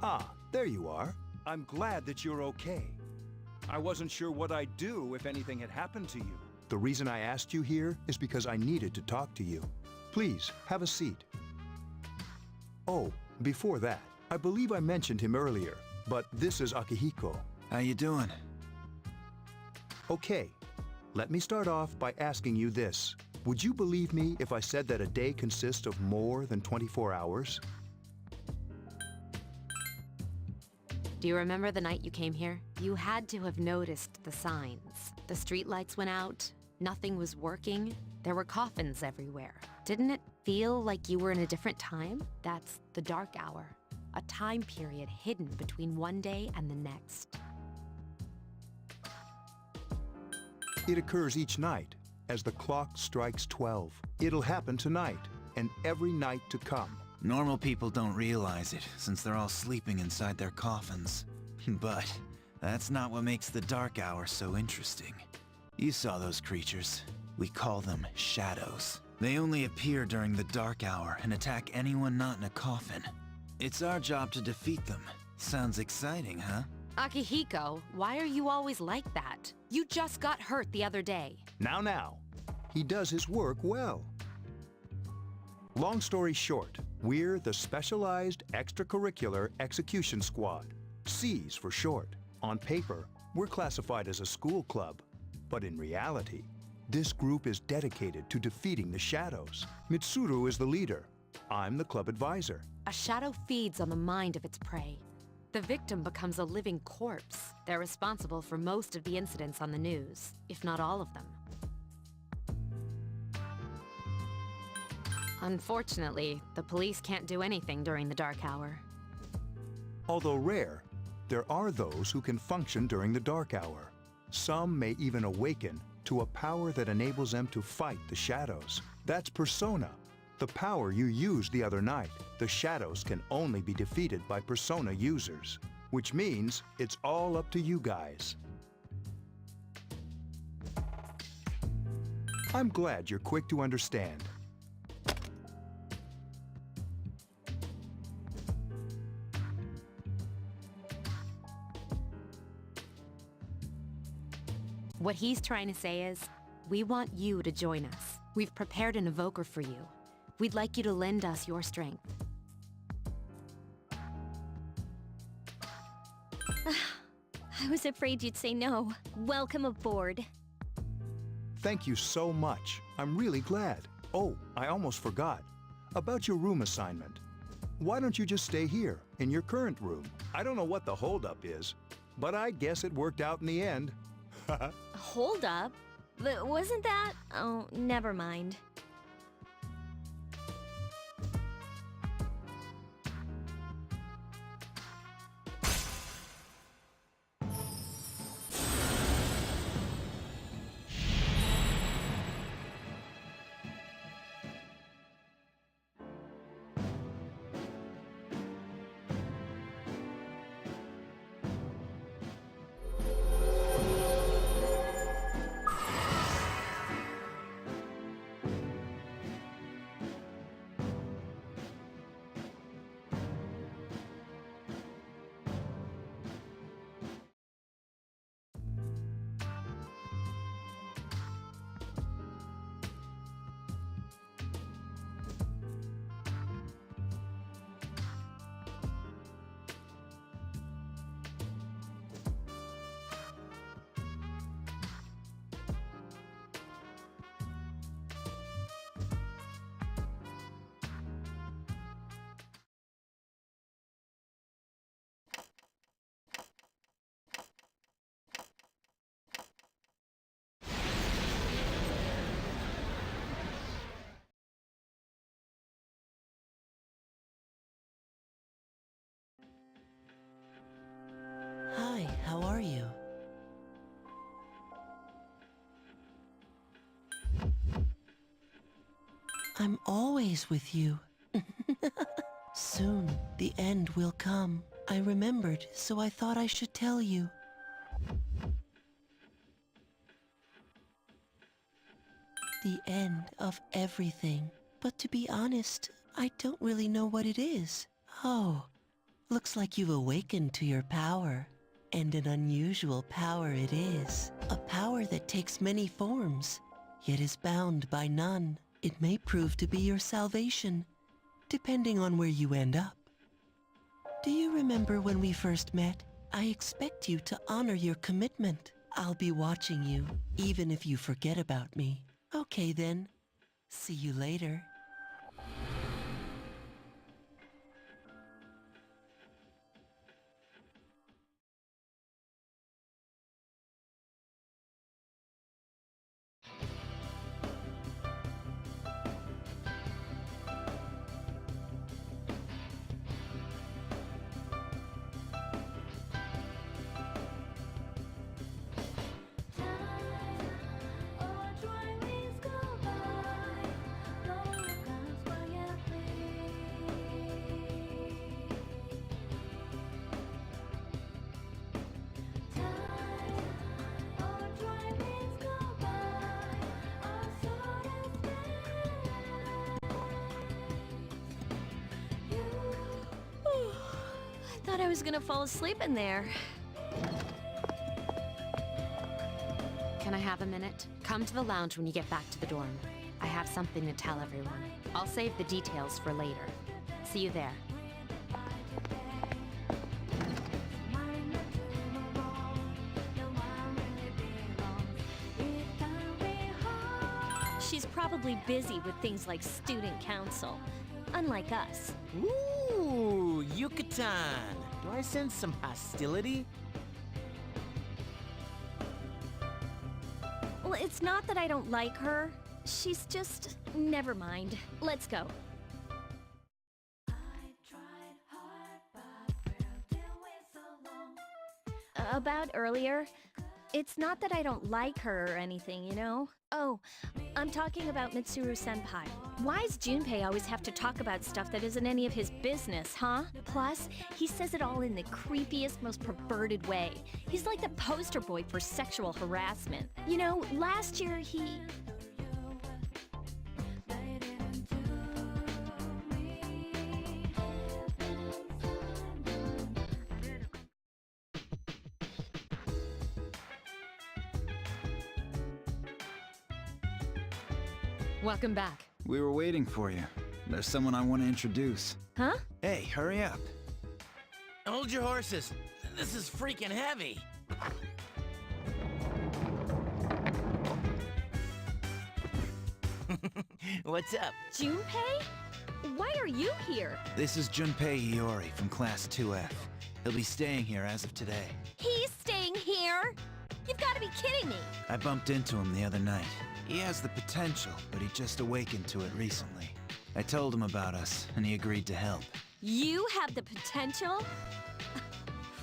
Ah, there you are. I'm glad that you're okay. I wasn't sure what I'd do if anything had happened to you. The reason I asked you here is because I needed to talk to you. Please, have a seat. Oh, before that, I believe I mentioned him earlier, but this is Akihiko. How you doing? Okay, let me start off by asking you this. Would you believe me if I said that a day consists of more than 24 hours? Do you remember the night you came here? You had to have noticed the signs. The streetlights went out, nothing was working, there were coffins everywhere. Didn't it feel like you were in a different time? That's the dark hour, a time period hidden between one day and the next. It occurs each night, as the clock strikes 12. It'll happen tonight, and every night to come. Normal people don't realize it, since they're all sleeping inside their coffins. But that's not what makes the dark hour so interesting. You saw those creatures. We call them shadows. They only appear during the dark hour and attack anyone not in a coffin. It's our job to defeat them. Sounds exciting, huh? Akihiko, why are you always like that? You just got hurt the other day. Now. He does his work well. Long story short, we're the Specialized Extracurricular Execution Squad, SEAS for short. On paper, we're classified as a school club, but in reality, this group is dedicated to defeating the shadows. Mitsuru is the leader. I'm the club advisor. A shadow feeds on the mind of its prey. The victim becomes a living corpse. They're responsible for most of the incidents on the news, if not all of them. Unfortunately, the police can't do anything during the dark hour. Although rare, there are those who can function during the dark hour. Some may even awaken to a power that enables them to fight the shadows. That's Persona, the power you used the other night. The shadows can only be defeated by Persona users, which means it's all up to you guys. I'm glad you're quick to understand. What he's trying to say is, we want you to join us. We've prepared an evoker for you. We'd like you to lend us your strength. I was afraid you'd say no. Welcome aboard. Thank you so much. I'm really glad. Oh, I almost forgot. About your room assignment. Why don't you just stay here, in your current room? I don't know what the holdup is, but I guess it worked out in the end. Hold up? But wasn't that? Oh, never mind. Hi, how are you? I'm always with you. Soon, the end will come. I remembered, so I thought I should tell you. The end of everything. But to be honest, I don't really know what it is. Oh, Looks like you've awakened to your power. And an unusual power it is. A power that takes many forms, yet is bound by none. It may prove to be your salvation, depending on where you end up. Do you remember when we first met? I expect you to honor your commitment. I'll be watching you, even if you forget about me. Okay then. See you later. I thought I was gonna fall asleep in there. Can I have a minute? Come to the lounge when you get back to the dorm. I have something to tell everyone. I'll save the details for later. See you there. She's probably busy with things like student council, unlike us. Ooh, Yucatan! Do I sense some hostility? Well, it's not that I don't like her. She's just... never mind. Let's go. About earlier, it's not that I don't like her or anything, you know? Oh, I'm talking about Mitsuru-senpai. Why's Junpei always have to talk about stuff that isn't any of his business, huh? Plus, he says it all in the creepiest, most perverted way. He's like the poster boy for sexual harassment. You know, last year he... Welcome back. We were waiting for you. There's someone I want to introduce. Huh? Hey, hurry up. Hold your horses. This is freaking heavy. What's up? Junpei? Why are you here? This is Junpei Iori from Class 2F. He'll be staying here as of today. He's staying here? You've got to be kidding me. I bumped into him the other night. He has the potential, but he just awakened to it recently. I told him about us, and he agreed to help. You have the potential?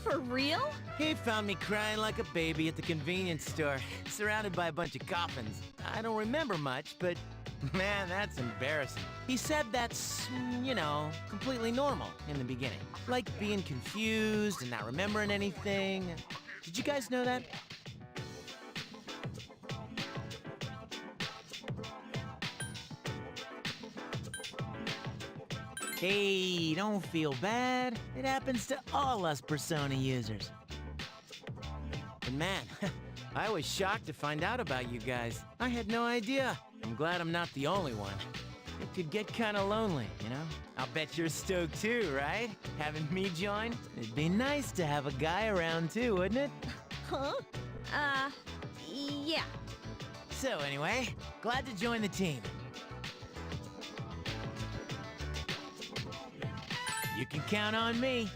For real? He found me crying like a baby at the convenience store, surrounded by a bunch of coffins. I don't remember much, but man, that's embarrassing. He said that's, you know, completely normal in the beginning. Like being confused and not remembering anything. Did you guys know that? Hey, don't feel bad. It happens to all us Persona users. But man, I was shocked to find out about you guys. I had no idea. I'm glad I'm not the only one. It could get kinda lonely, you know? I'll bet you're stoked too, right? Having me join? It'd be nice to have a guy around too, wouldn't it? Huh? Yeah. So anyway, glad to join the team. You can count on me.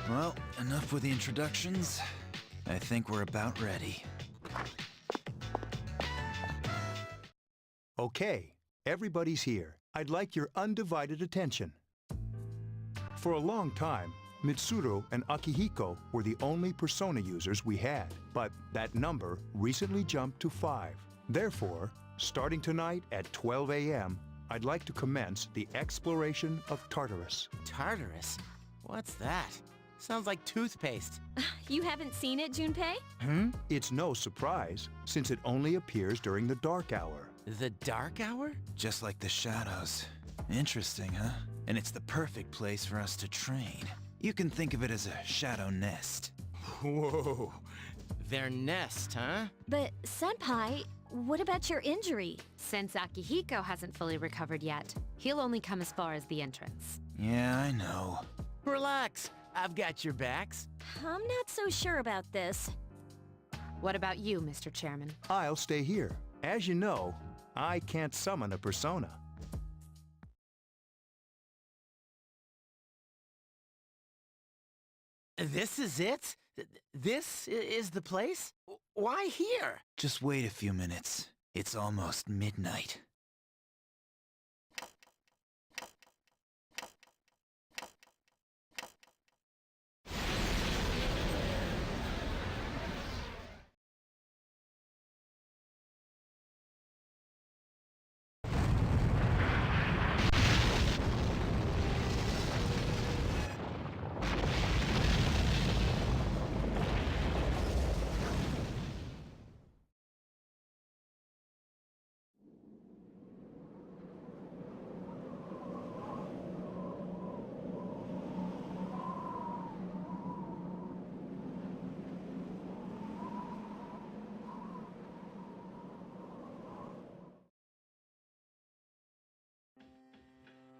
Well, enough with the introductions. I think we're about ready. Okay, everybody's here. I'd like your undivided attention. For a long time, Mitsuru and Akihiko were the only Persona users we had, but that number recently jumped to 5. Therefore, starting tonight at 12 a.m., I'd like to commence the exploration of Tartarus. Tartarus? What's that? Sounds like toothpaste. You haven't seen it, Junpei? It's no surprise, since it only appears during the dark hour. The dark hour? Just like the shadows. Interesting, huh? and it's the perfect place for us to train. You can think of it as a shadow nest. Whoa. Their nest, huh? But, Senpai, what about your injury? Since Akihiko hasn't fully recovered yet, he'll only come as far as the entrance. Yeah, I know. Relax. I've got your backs. I'm not so sure about this. What about you, Mr. Chairman? I'll stay here. As you know, I can't summon a persona. This is it? This is the place? Why here? Just wait a few minutes. It's almost midnight.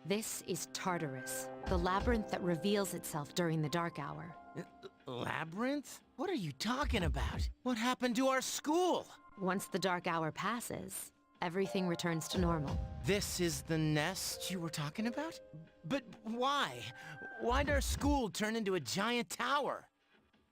This is Tartarus, the labyrinth that reveals itself during the dark hour. Labyrinth? What are you talking about? What happened to our school? Once the dark hour passes, everything returns to normal. This is the nest you were talking about? But why? Why'd our school turn into a giant tower?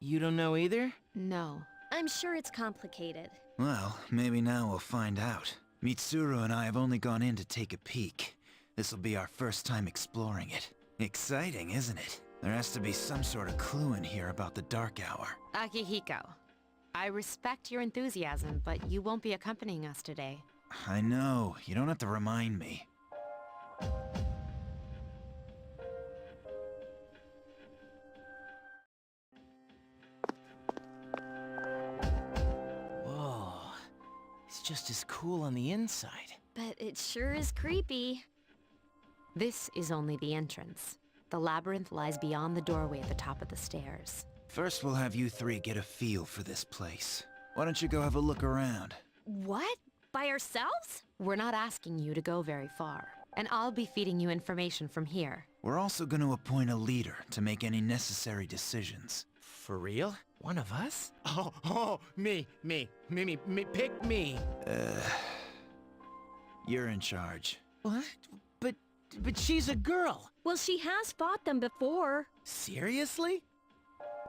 You don't know either? No. I'm sure it's complicated. Well, maybe now we'll find out. Mitsuru and I have only gone in to take a peek. This'll be our first time exploring it. Exciting, isn't it? There has to be some sort of clue in here about the dark hour. Akihiko, I respect your enthusiasm, but you won't be accompanying us today. I know, you don't have to remind me. Whoa. It's just as cool on the inside. But it sure is creepy. This is only the entrance. The labyrinth lies beyond the doorway at the top of the stairs. First we'll have you three get a feel for this place. Why don't you go have a look around? What? By ourselves? We're not asking you to go very far, and I'll be feeding you information from here. We're also going to appoint a leader to make any necessary decisions. For real? One of us? Oh, me, pick me. You're in charge. What? But she's a girl. Well, she has fought them before. Seriously?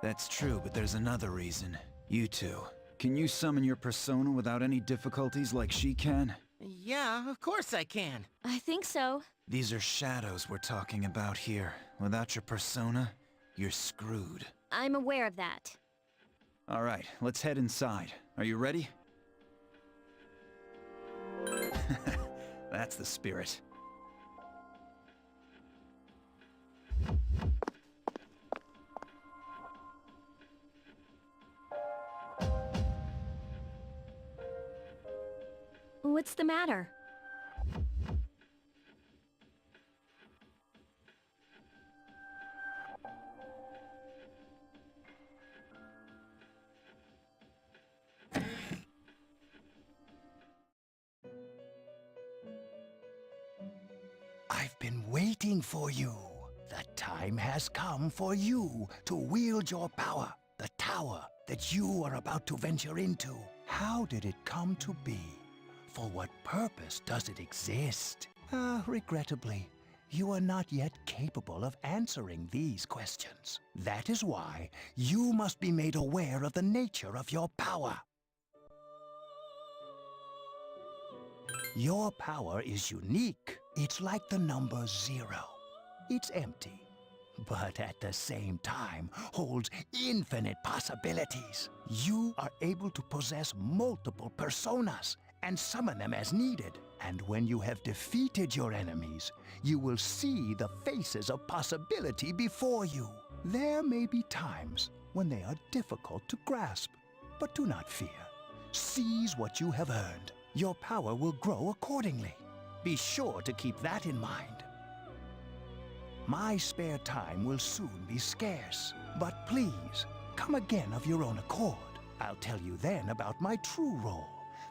That's true, but there's another reason. You two. Can you summon your persona without any difficulties like she can? Yeah, of course I can. I think so. These are shadows we're talking about here. Without your persona, you're screwed. I'm aware of that. Alright, let's head inside. Are you ready? That's the spirit. What's the matter? I've been waiting for you. The time has come for you to wield your power, the tower that you are about to venture into. How did it come to be? For what purpose does it exist? Regrettably, you are not yet capable of answering these questions. That is why you must be made aware of the nature of your power. Your power is unique. It's like the number 0. It's empty, but at the same time holds infinite possibilities. You are able to possess multiple personas and summon them as needed. And when you have defeated your enemies, you will see the faces of possibility before you. There may be times when they are difficult to grasp, but do not fear. Seize what you have earned. Your power will grow accordingly. Be sure to keep that in mind. My spare time will soon be scarce. But please, come again of your own accord. I'll tell you then about my true role,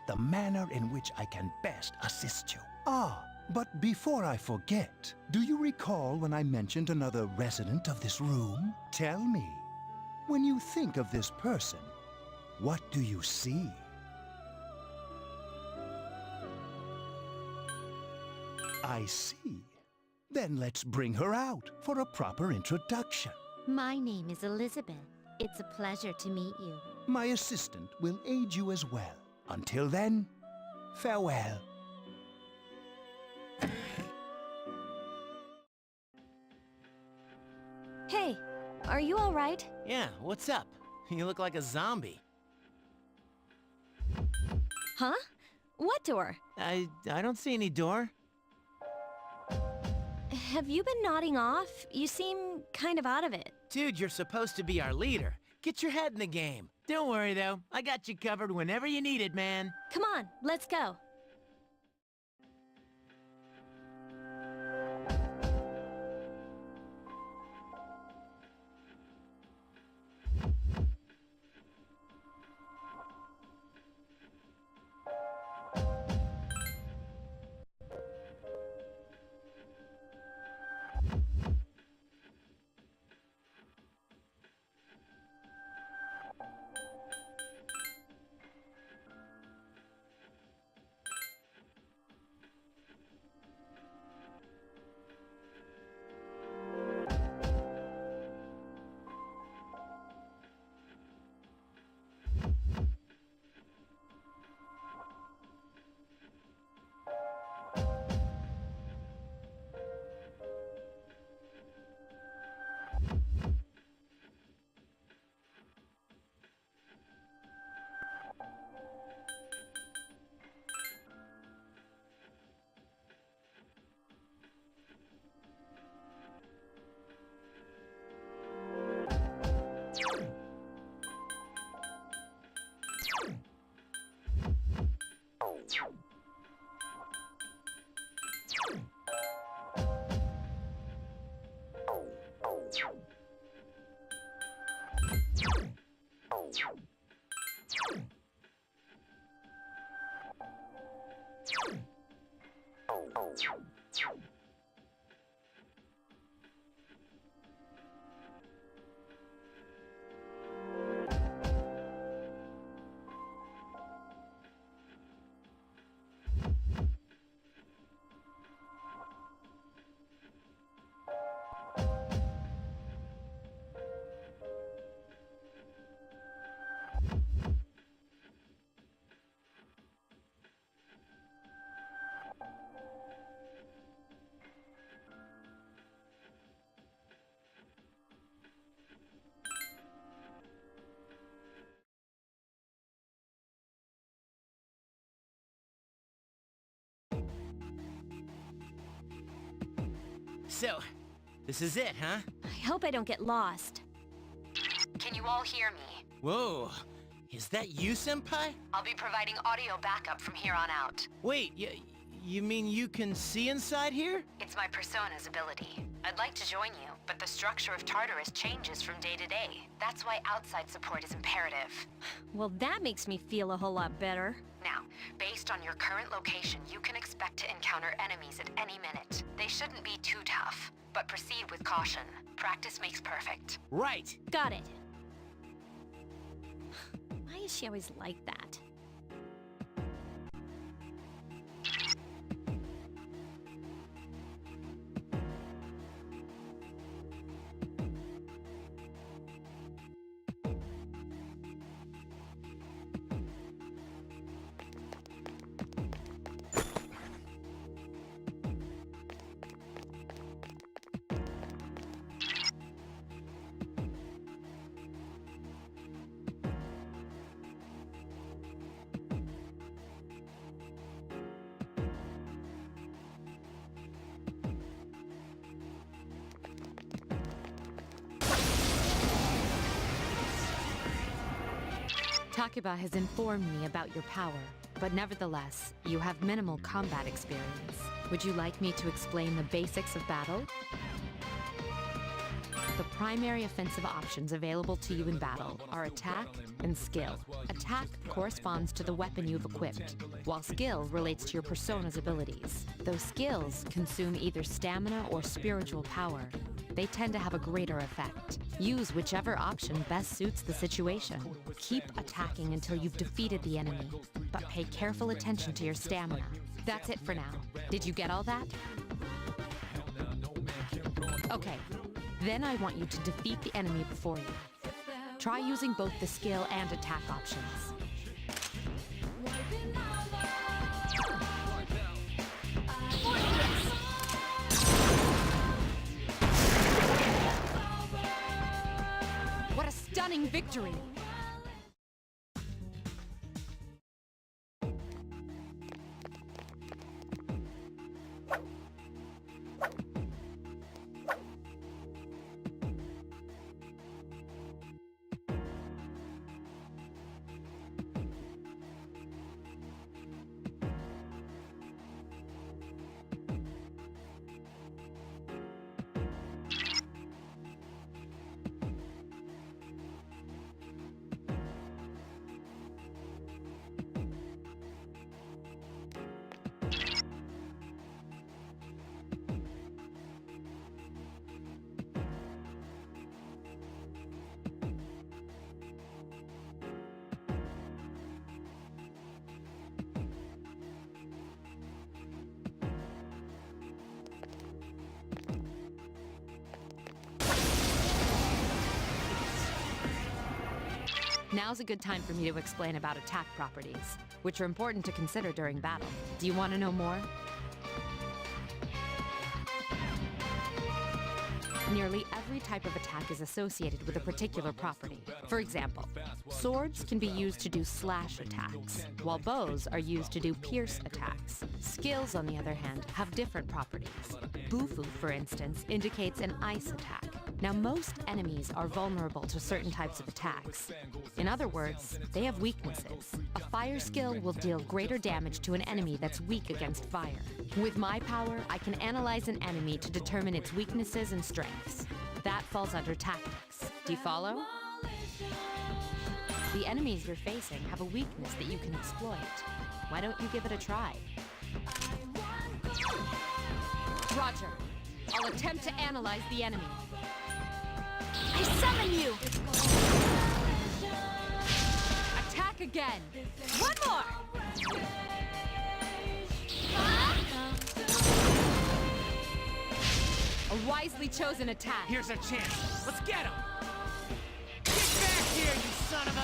the manner in which I can best assist you. Ah, but before I forget, do you recall when I mentioned another resident of this room? Tell me, when you think of this person, what do you see? I see. Then let's bring her out for a proper introduction. My name is Elizabeth. It's a pleasure to meet you. My assistant will aid you as well. Until then, farewell. Hey, are you all right? Yeah, what's up? You look like a zombie. Huh? What door? I don't see any door. Have you been nodding off? You seem kind of out of it. Dude, you're supposed to be our leader. Get your head in the game. Don't worry, though. I got you covered whenever you need it, man. Come on, let's go. So, this is it, huh? I hope I don't get lost. Can you all hear me? Whoa, is that you, Senpai? I'll be providing audio backup from here on out. Wait, you mean you can see inside here? It's my persona's ability. I'd like to join you, but the structure of Tartarus changes from day to day. That's why outside support is imperative. Well, that makes me feel a whole lot better. Now, based on your current location, you can expect to encounter enemies at any minute. They shouldn't be too tough, but proceed with caution. Practice makes perfect. Right. Got it. Why is she always like that? Takuba has informed me about your power, but nevertheless, you have minimal combat experience. Would you like me to explain the basics of battle? The primary offensive options available to you in battle are attack and skill. Attack corresponds to the weapon you've equipped, while skill relates to your persona's abilities. Those skills consume either stamina or spiritual power. They tend to have a greater effect. Use whichever option best suits the situation. Keep attacking until you've defeated the enemy, but pay careful attention to your stamina. That's it for now. Did you get all that? Okay, then I want you to defeat the enemy before you. Try using both the skill and attack options. What a stunning victory! Now's a good time for me to explain about attack properties, which are important to consider during battle. Do you want to know more? Nearly every type of attack is associated with a particular property. For example, swords can be used to do slash attacks, while bows are used to do pierce attacks. Skills, on the other hand, have different properties. Bufu, for instance, indicates an ice attack. Now, most enemies are vulnerable to certain types of attacks. In other words, they have weaknesses. A fire skill will deal greater damage to an enemy that's weak against fire. With my power, I can analyze an enemy to determine its weaknesses and strengths. That falls under tactics. Do you follow? The enemies you're facing have a weakness that you can exploit. Why don't you give it a try? Roger. I'll attempt to analyze the enemy. I summon you! Attack again! One more! A wisely chosen attack. Here's our chance. Let's get him! Get back here, you son of a...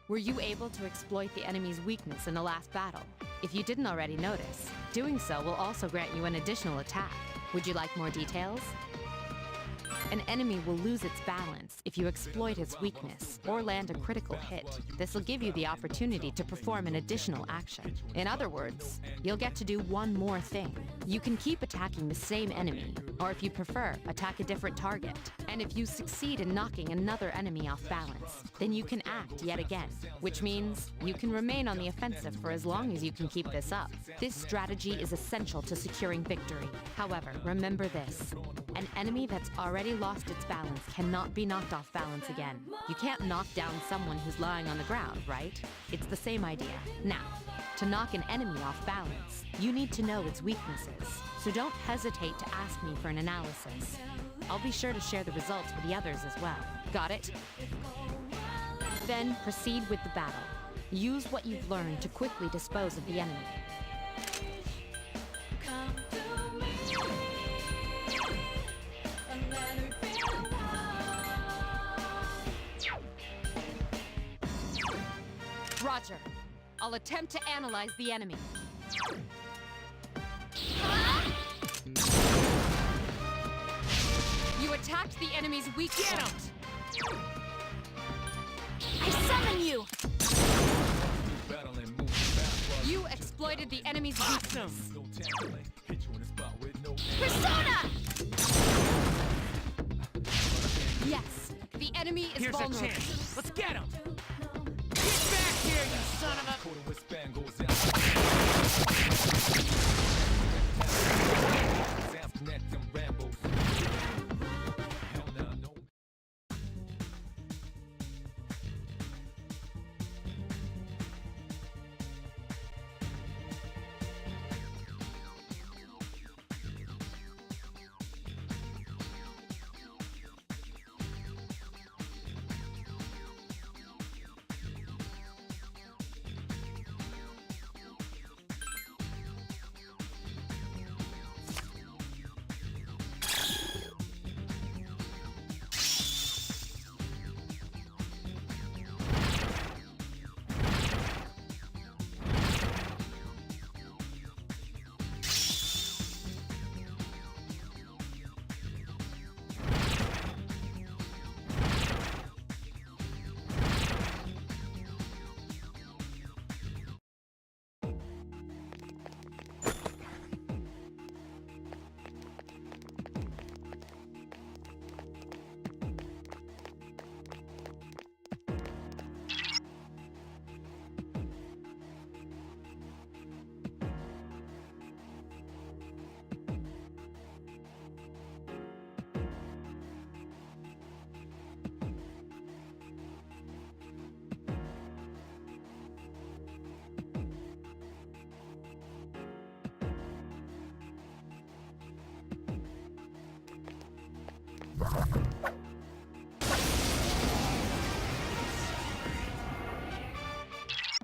Were you able to exploit the enemy's weakness in the last battle? If you didn't already notice, doing so will also grant you an additional attack. Would you like more details? An enemy will lose its balance if you exploit its weakness or land a critical hit. This will give you the opportunity to perform an additional action. In other words, you'll get to do one more thing. You can keep attacking the same enemy, or if you prefer, attack a different target. And if you succeed in knocking another enemy off balance, then you can act yet again, which means you can remain on the offensive for as long as you can keep this up. This strategy is essential to securing victory. However, remember this. An enemy that's already lost its balance cannot be knocked off balance again. You can't knock down someone who's lying on the ground, right? It's the same idea. Now, to knock an enemy off balance, you need to know its weaknesses. So don't hesitate to ask me for an analysis. I'll be sure to share the results with the others as well. Got it? Then proceed with the battle. Use what you've learned to quickly dispose of the enemy. Roger. I'll attempt to analyze the enemy. You attacked the enemy's weak point. I summon you! You exploited the enemy's weakness. Persona! Yes, the enemy is Here's our vulnerable. chance. Let's get him! Get back here, you son of a...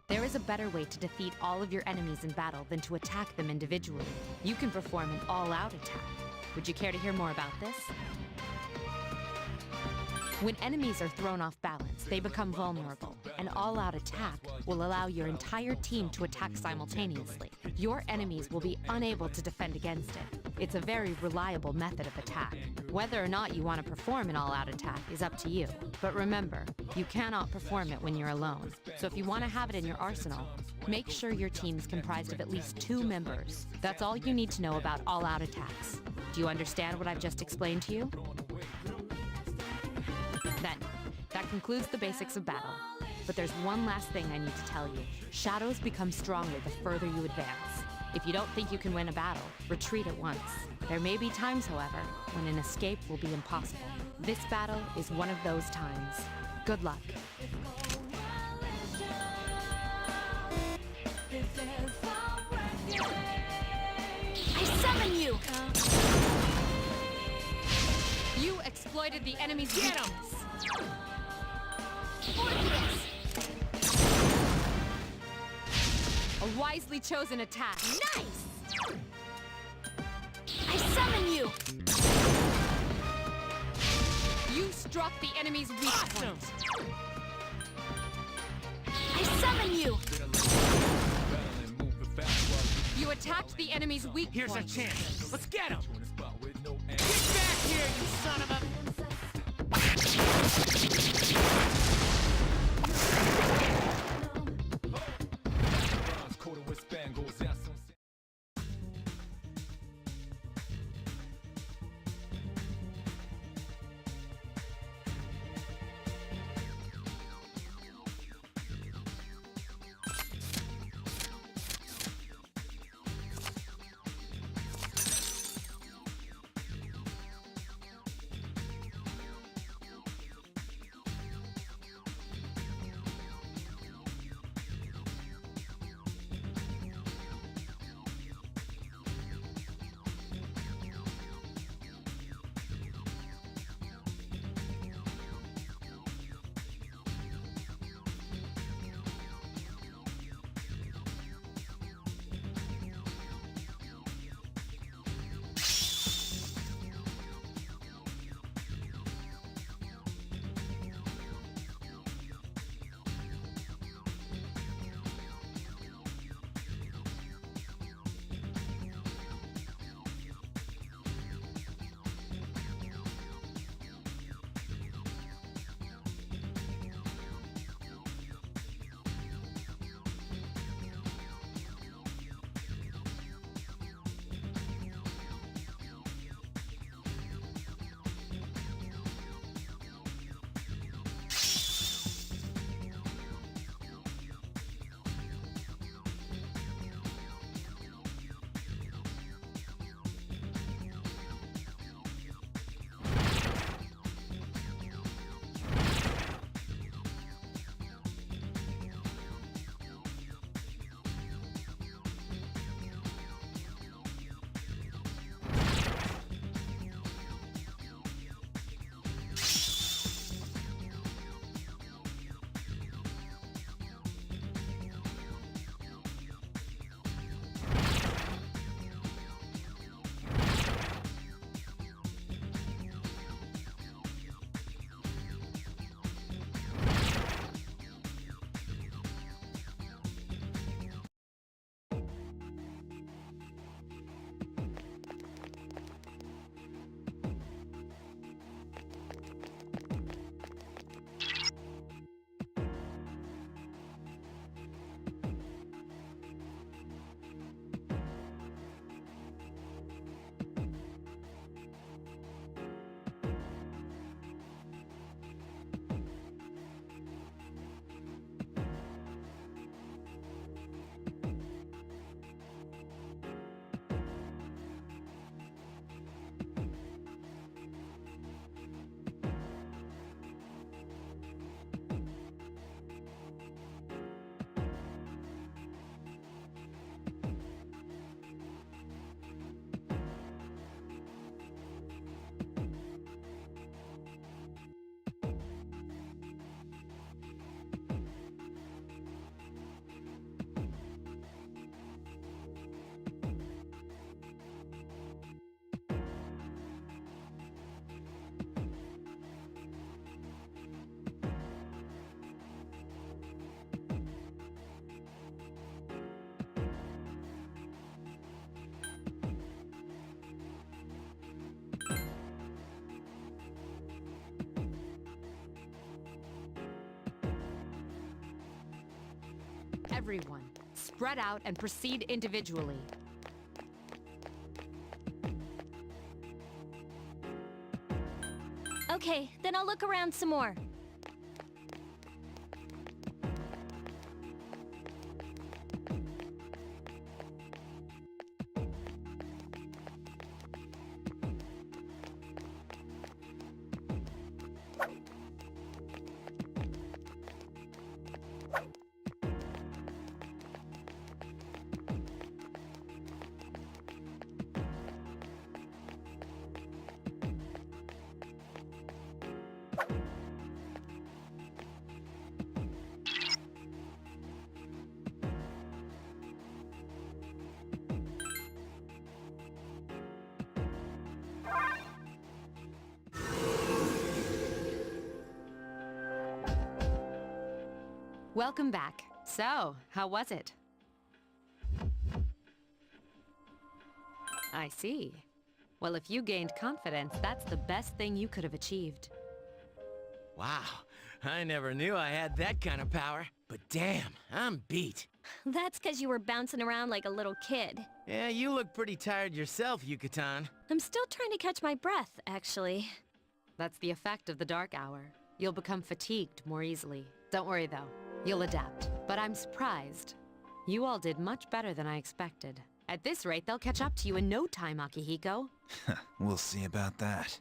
There is a better way to defeat all of your enemies in battle than to attack them individually. You can perform an all-out attack. Would you care to hear more about this? When enemies are thrown off balance, they become vulnerable. An all-out attack will allow your entire team to attack simultaneously. Your enemies will be unable to defend against it. It's a very reliable method of attack. Whether or not you want to perform an all-out attack is up to you. But remember, you cannot perform it when you're alone. So if you want to have it in your arsenal, make sure your team is comprised of at least 2 members. That's all you need to know about all-out attacks. Do you understand what I've just explained to you? Then, that concludes the basics of battle. But there's one last thing I need to tell you. Shadows become stronger the further you advance. If you don't think you can win a battle, retreat at once. There may be times, however, when an escape will be impossible. This battle is one of those times. Good luck. I summon you! You exploited the enemy's weakness. A wisely chosen attack. Nice! I summon you! You struck the enemy's weak point. I summon you! You attacked the enemies' weak Here's our point. chance. Let's get him! Get back here, you son of a... Everyone, spread out and proceed individually. Okay, then I'll look around some more. Welcome back. So, how was it? I see. Well, if you gained confidence, that's the best thing you could have achieved. Wow, I never knew I had that kind of power. But damn, I'm beat. That's 'cause you were bouncing around like a little kid. Yeah, you look pretty tired yourself, Yucatan. I'm still trying to catch my breath, actually. That's the effect of the dark hour. You'll become fatigued more easily. Don't worry, though. You'll adapt. But I'm surprised. You all did much better than I expected. At this rate, they'll catch up to you in no time, Akihiko. We'll see about that.